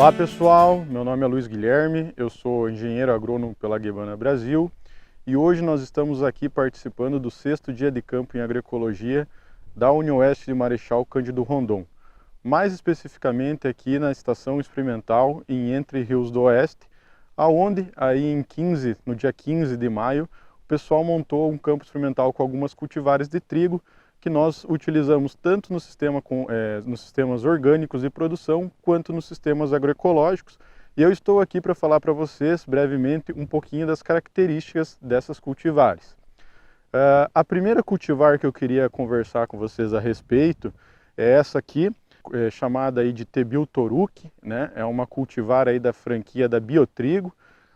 Olá pessoal, meu nome é Luiz Guilherme, eu sou engenheiro agrônomo pela Guevara Brasil e hoje nós estamos aqui participando do 6º dia de campo em agroecologia da Unioeste de Marechal Cândido Rondon. Mais especificamente aqui na estação experimental em Entre Rios do Oeste, aonde aí no dia 15 de maio, o pessoal montou um campo experimental com algumas cultivares de trigo que nós utilizamos tanto nos sistemas orgânicos de produção quanto nos sistemas agroecológicos. E eu estou aqui para falar para vocês brevemente um pouquinho das características dessas cultivares. A primeira cultivar que eu queria conversar com vocês a respeito é essa aqui, chamada aí de Tebil Toruk, né? É uma cultivar aí da franquia da Biotrigo,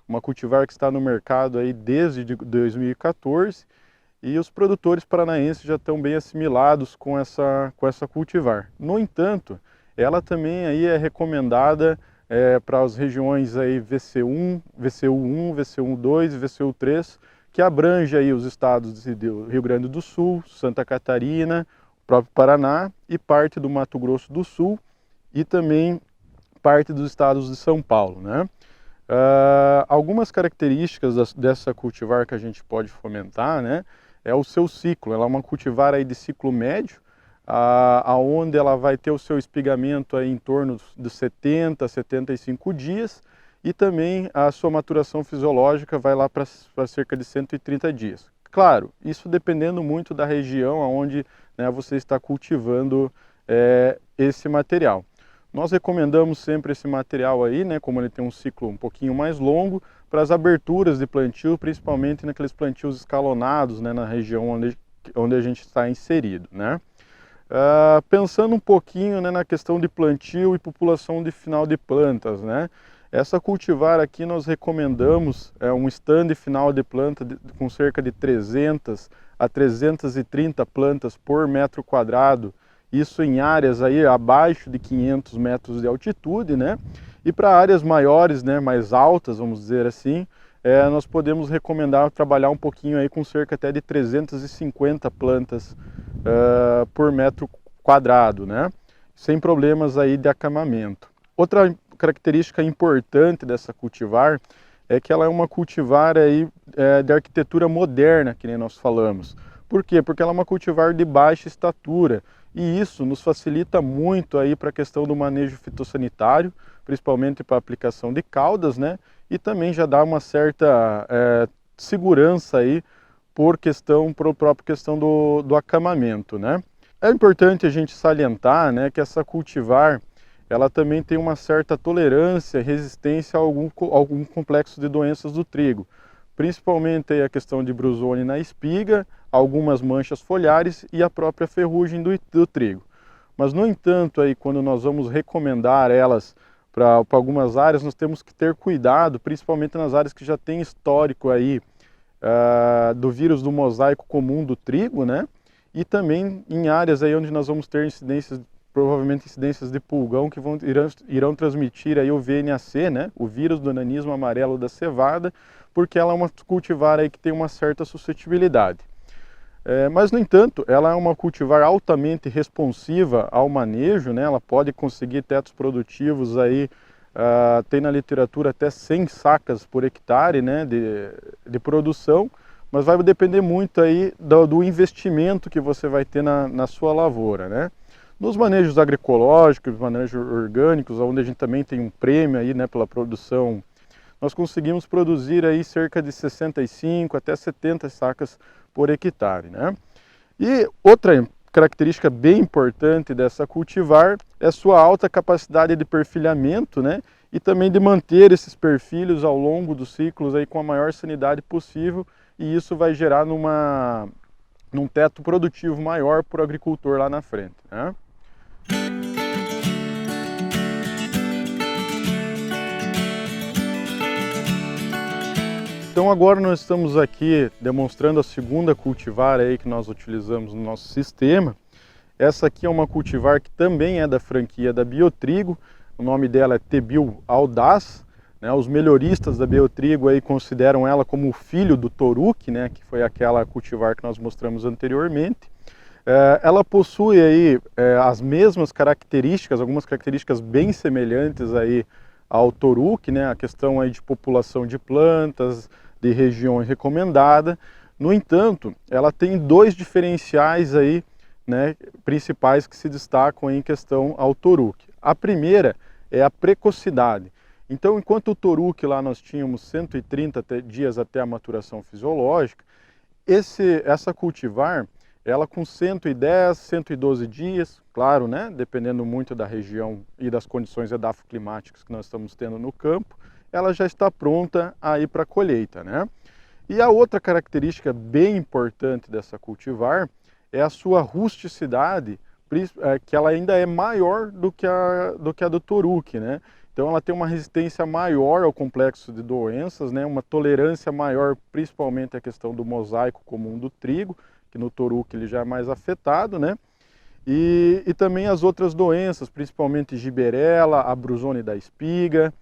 uma cultivar que está no mercado aí desde 2014. E os produtores paranaenses já estão bem assimilados com essa cultivar. No entanto, ela também aí é recomendada para as regiões aí VC1, VCU1, VCU2 e VCU3, que abrange aí os estados do Rio Grande do Sul, Santa Catarina, o próprio Paraná e parte do Mato Grosso do Sul e também parte dos estados de São Paulo, né? Algumas características dessa cultivar que a gente pode fomentar, né? É o seu ciclo. Ela é uma cultivar aí de ciclo médio, aonde ela vai ter o seu espigamento aí em torno de 70 a 75 dias e também a sua maturação fisiológica vai lá para cerca de 130 dias. Claro, isso dependendo muito da região onde, né, você está cultivando esse material. Nós recomendamos sempre esse material aí, né, como ele tem um ciclo um pouquinho mais longo, para as aberturas de plantio, principalmente naqueles plantios escalonados, né, na região onde a gente está inserido, né. Pensando um pouquinho, né, na questão de plantio e população de final de plantas, né, essa cultivar aqui nós recomendamos um stand final de planta com cerca de 300 a 330 plantas por metro quadrado, isso em áreas aí abaixo de 500 metros de altitude, né? E para áreas maiores, né, mais altas, vamos dizer assim, nós podemos recomendar trabalhar um pouquinho aí com cerca até de 350 plantas por metro quadrado, né? Sem problemas aí de acamamento. Outra característica importante dessa cultivar é que ela é uma cultivar aí, de arquitetura moderna, que nem nós falamos. Por quê? Porque ela é uma cultivar de baixa estatura e isso nos facilita muito aí para a questão do manejo fitossanitário, principalmente para a aplicação de caudas, né? E também já dá uma certa segurança aí por própria questão do acamamento, né? É importante a gente salientar, né, que essa cultivar ela também tem uma certa tolerância e resistência a algum complexo de doenças do trigo, principalmente aí a questão de brusone na espiga, algumas manchas foliares e a própria ferrugem do trigo. Mas, no entanto, aí, quando nós vamos recomendar elas para algumas áreas, nós temos que ter cuidado, principalmente nas áreas que já tem histórico aí, do vírus do mosaico comum do trigo, né? E também em áreas aí onde nós vamos ter incidências, provavelmente incidências de pulgão que irão transmitir aí o VNAC, né? O vírus do nanismo amarelo da cevada, porque ela é uma cultivar aí que tem uma certa suscetibilidade. Mas, no entanto, ela é uma cultivar altamente responsiva ao manejo, né? Ela pode conseguir tetos produtivos aí, tem na literatura até 100 sacas por hectare, né, de produção, mas vai depender muito aí do investimento que você vai ter na sua lavoura, né? Nos manejos agroecológicos, manejos orgânicos, onde a gente também tem um prêmio aí, né, pela produção, nós conseguimos produzir aí cerca de 65 até 70 sacas por hectare, né? E outra característica bem importante dessa cultivar é sua alta capacidade de perfilhamento, né? E também de manter esses perfilhos ao longo dos ciclos aí com a maior sanidade possível, e isso vai gerar num teto produtivo maior para o agricultor lá na frente, né? Então agora nós estamos aqui demonstrando a segunda cultivar aí que nós utilizamos no nosso sistema. Essa aqui é uma cultivar que também é da franquia da Biotrigo, o nome dela é Tebil Audaz, né? Os melhoristas da Biotrigo aí consideram ela como o filho do Toruk, né? Que foi aquela cultivar que nós mostramos anteriormente. Ela possui aí as mesmas características, algumas características bem semelhantes aí ao Toruc, né, a questão aí de população de plantas, de região recomendada. No entanto, ela tem dois diferenciais aí, né, principais que se destacam em questão ao Toruc. A primeira é a precocidade. Então, enquanto o Toruc lá nós tínhamos 130 dias até a maturação fisiológica, essa cultivar, ela com 110, 112 dias, claro, né, dependendo muito da região e das condições edafoclimáticas que nós estamos tendo no campo, ela já está pronta aí para a colheita, né? E a outra característica bem importante dessa cultivar é a sua rusticidade, que ela ainda é maior do que a do Toruc, né? Então ela tem uma resistência maior ao complexo de doenças, né? Uma tolerância maior, principalmente à questão do mosaico comum do trigo, que no Toruc ele já é mais afetado, né? E também as outras doenças, principalmente giberela, a brusone da espiga.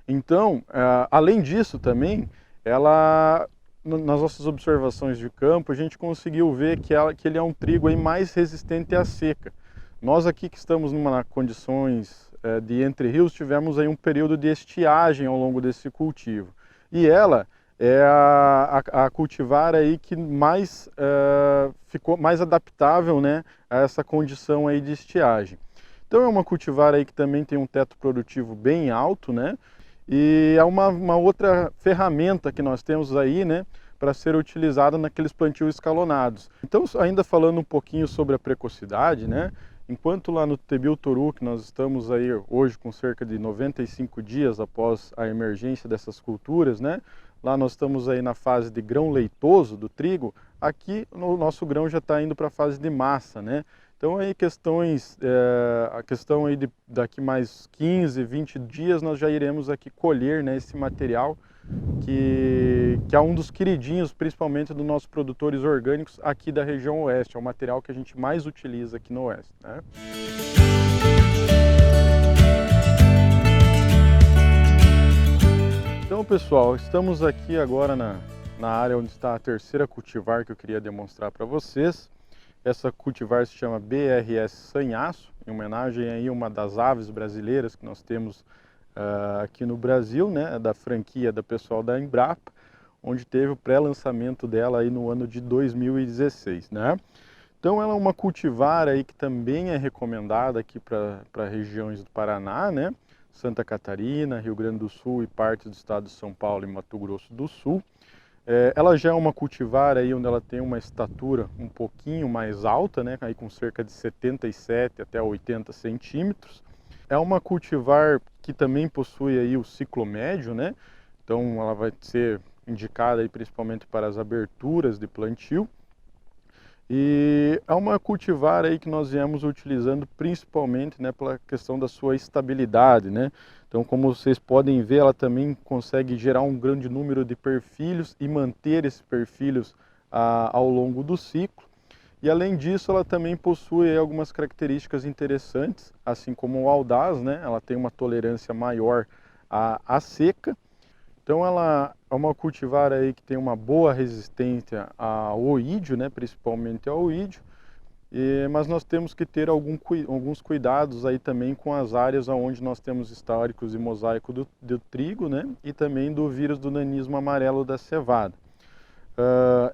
Então, além disso também, nas nossas observações de campo, a gente conseguiu ver que ele é um trigo aí mais resistente à seca. Nós aqui que estamos em condições de Entre Rios, tivemos aí um período de estiagem ao longo desse cultivo. E ela é a cultivar aí que mais ficou mais adaptável, né, a essa condição aí de estiagem. Então é uma cultivar aí que também tem um teto produtivo bem alto, né? E é uma outra ferramenta que nós temos aí, né, para ser utilizada naqueles plantios escalonados. Então, ainda falando um pouquinho sobre a precocidade, né, enquanto lá no Tebil Toruc nós estamos aí hoje com cerca de 95 dias após a emergência dessas culturas, né, lá nós estamos aí na fase de grão leitoso do trigo, aqui o nosso grão já está indo para a fase de massa, né. Então aí a questão aí daqui mais 15, 20 dias nós já iremos aqui colher, né, esse material que é um dos queridinhos, principalmente dos nossos produtores orgânicos aqui da região oeste. É o material que a gente mais utiliza aqui no oeste, né? Então pessoal, estamos aqui agora na área onde está a terceira cultivar que eu queria demonstrar para vocês. Essa cultivar se chama BRS Sanhaço, em homenagem aí a uma das aves brasileiras que nós temos aqui no Brasil, né, da franquia da pessoal da Embrapa, onde teve o pré-lançamento dela aí no ano de 2016, né? Então ela é uma cultivar aí que também é recomendada aqui para regiões do Paraná, né? Santa Catarina, Rio Grande do Sul e parte do estado de São Paulo e Mato Grosso do Sul. Ela já é uma cultivar aí onde ela tem uma estatura um pouquinho mais alta, né, aí com cerca de 77 até 80 centímetros. É uma cultivar que também possui aí o ciclo médio, né? Então ela vai ser indicada aí principalmente para as aberturas de plantio. E é uma cultivar aí que nós viemos utilizando principalmente, né, pela questão da sua estabilidade, né? Então, como vocês podem ver, ela também consegue gerar um grande número de perfilhos e manter esses perfilhos ao longo do ciclo. E além disso, ela também possui algumas características interessantes, assim como o audaz, né? Ela tem uma tolerância maior à seca. Então ela é uma cultivar aí que tem uma boa resistência ao oídio, né? Principalmente ao oídio. Mas nós temos que ter alguns cuidados aí também com as áreas onde nós temos históricos de mosaico do trigo, né? E também do vírus do nanismo amarelo da cevada.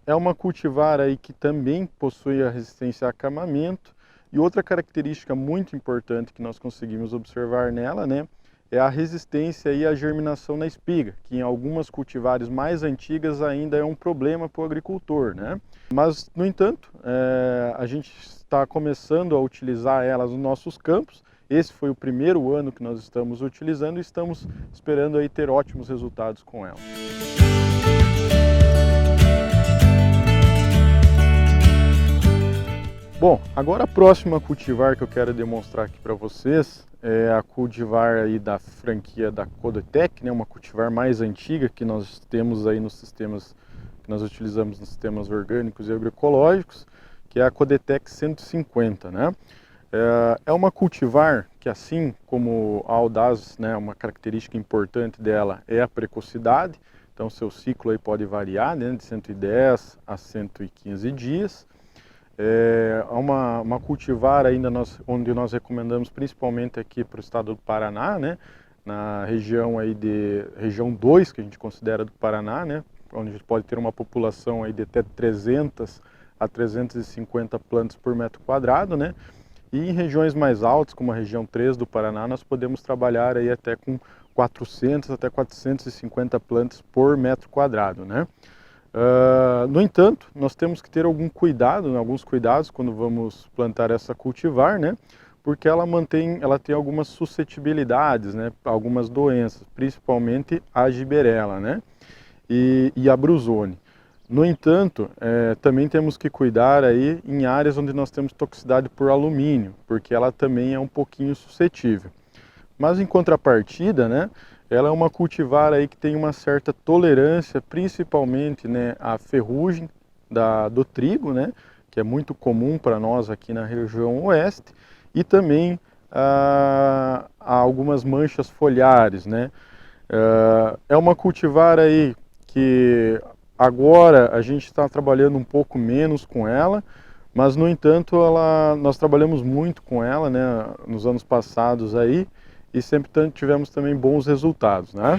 É uma cultivar aí que também possui a resistência a acamamento. E outra característica muito importante que nós conseguimos observar nela, né, é a resistência e a germinação na espiga, que em algumas cultivares mais antigas ainda é um problema para o agricultor, né? Mas, no entanto, a gente está começando a utilizar elas nos nossos campos. Esse foi o primeiro ano que nós estamos utilizando e estamos esperando aí ter ótimos resultados com ela. Bom, agora a próxima cultivar que eu quero demonstrar aqui para vocês é a cultivar aí da franquia da Codetec, né, uma cultivar mais antiga que nós temos aí nos sistemas que nós utilizamos nos sistemas orgânicos e agroecológicos, que é a Codetec 150, né? É uma cultivar que, assim como a audaz, né, uma característica importante dela é a precocidade. Então seu ciclo aí pode variar, né, de 110 a 115 dias. É uma cultivar ainda onde nós recomendamos principalmente aqui para o estado do Paraná, né? na região aí região 2, que a gente considera do Paraná, né, onde a gente pode ter uma população aí de até 300 a 350 plantas por metro quadrado, né? E em regiões mais altas, como a região 3 do Paraná, nós podemos trabalhar aí até com 400 até 450 plantas por metro quadrado, né? No entanto, nós temos que ter alguns cuidados quando vamos plantar essa cultivar, né? Porque ela tem algumas suscetibilidades, né? Algumas doenças, principalmente a giberela, né? E a bruzone. No entanto, também temos que cuidar aí em áreas onde nós temos toxicidade por alumínio, porque ela também é um pouquinho suscetível. Mas em contrapartida, né, ela é uma cultivar aí que tem uma certa tolerância, principalmente, né, à ferrugem do trigo, né, que é muito comum para nós aqui na região oeste, e também a algumas manchas foliares, né. É uma cultivar aí que agora a gente está trabalhando um pouco menos com ela, mas no entanto nós trabalhamos muito com ela, né, nos anos passados aí, e sempre tivemos também bons resultados, né?